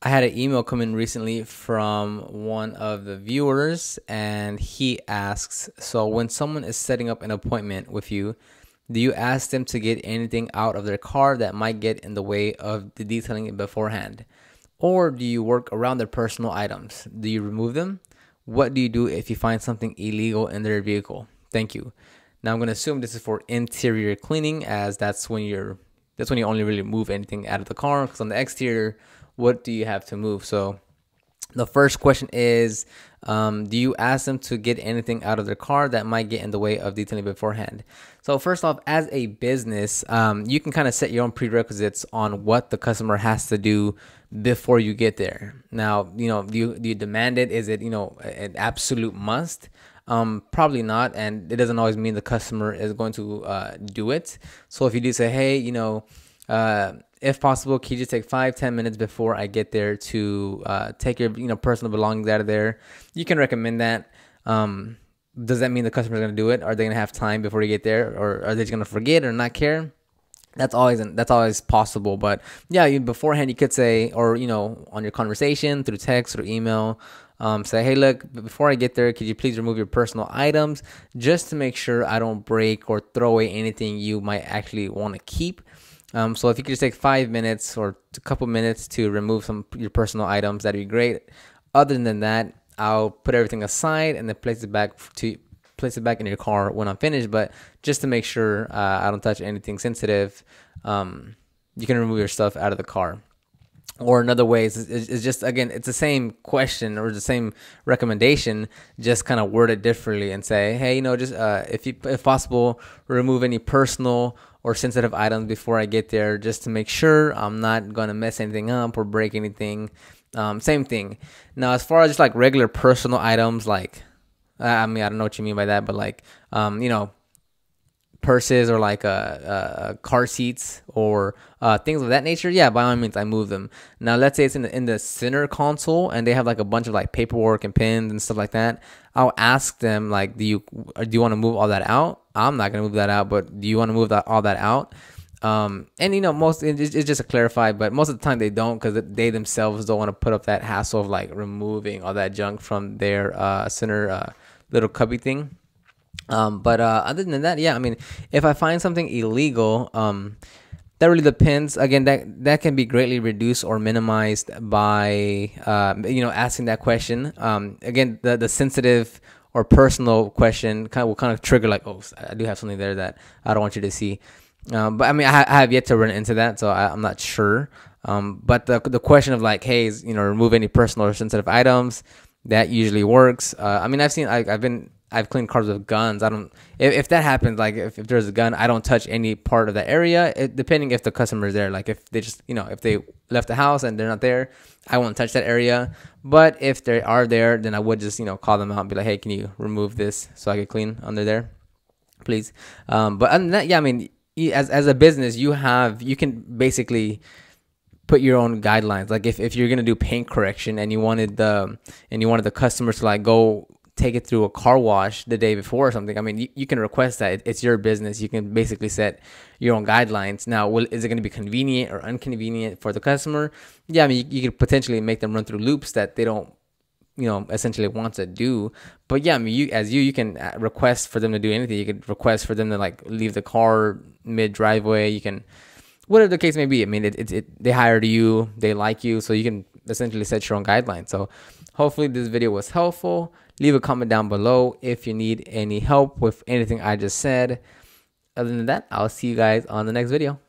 I had an email come in recently from one of the viewers, and he asks, so when someone is setting up an appointment with you, do you ask them to get anything out of their car that might get in the way of the detailing it beforehand? Or do you work around their personal items? Do you remove them? What do you do if you find something illegal in their vehicle? Thank you. Now I'm going to assume this is for interior cleaning, as that's when you only really move anything out of the car, because on the exterior, what do you have to move? So the first question is, do you ask them to get anything out of their car that might get in the way of detailing beforehand? So first off, as a business, you can kind of set your own prerequisites on what the customer has to do before you get there. Now, do you demand it? Is it, an absolute must? Probably not, and it doesn't always mean the customer is going to do it. So if you do say, hey, if possible, can you just take 5-10 minutes before I get there to take your personal belongings out of there? You can recommend that. Does that mean the customer is going to do it? Are they going to have time before you get there, or are they just going to forget or not care? That's always possible. But yeah, beforehand you could say, or on your conversation through text or email, say, hey, look, before I get there, could you please remove your personal items just to make sure I don't break or throw away anything you might actually want to keep. So if you could just take 5 minutes or a couple minutes to remove your personal items, that'd be great. Other than that, I'll put everything aside and then place it back in your car when I'm finished. But just to make sure I don't touch anything sensitive, you can remove your stuff out of the car. Or another way is just, again, it's the same question or the same recommendation, just kind of word it differently and say, hey, just if possible, remove any personal or sensitive items before I get there, just to make sure I'm not gonna mess anything up or break anything. Same thing. Now, as far as just like regular personal items, like I don't know what you mean by that, but like purses or like car seats or things of that nature, yeah, by all means I move them. Now let's say it's in the center console and they have like a bunch of like paperwork and pins and stuff like that. I'll ask them, like, do you want to move all that out? I'm not gonna move that out, but do you want to move all that out? And it's just to clarify, but most of the time they don't, because they themselves don't want to put up that hassle of like removing all that junk from their center little cubby thing. But other than that, yeah, I mean, if I find something illegal, that really depends. Again, that can be greatly reduced or minimized by asking that question. Again, the sensitive or personal question will kind of trigger like, oh, I do have something there that I don't want you to see. But I mean, I have yet to run into that, so I'm not sure. But the question of like, hey, remove any personal or sensitive items, that usually works. I mean, I've cleaned cars with guns. If that happens, like if there's a gun, I don't touch any part of the area, depending if the customer is there. Like if they just, if they left the house and they're not there, I won't touch that area. But if they are there, then I would just, call them out and be like, hey, can you remove this so I can clean under there, please? But other than that, yeah, I mean, as a business, you can basically put your own guidelines. Like if you're gonna do paint correction and you wanted the customers to like go take it through a car wash the day before or something, I mean, you can request that. It's your business. You can basically set your own guidelines. Now, is it going to be convenient or inconvenient for the customer? Yeah, I mean, you could potentially make them run through loops that they don't, essentially want to do. But yeah, I mean, you can request for them to do anything. You could request for them to like leave the car mid driveway. You can, whatever the case may be. I mean, they hired you, they like you, so you can essentially set your own guidelines. So hopefully this video was helpful. Leave a comment down below if you need any help with anything I just said. Other than that, I'll see you guys on the next video.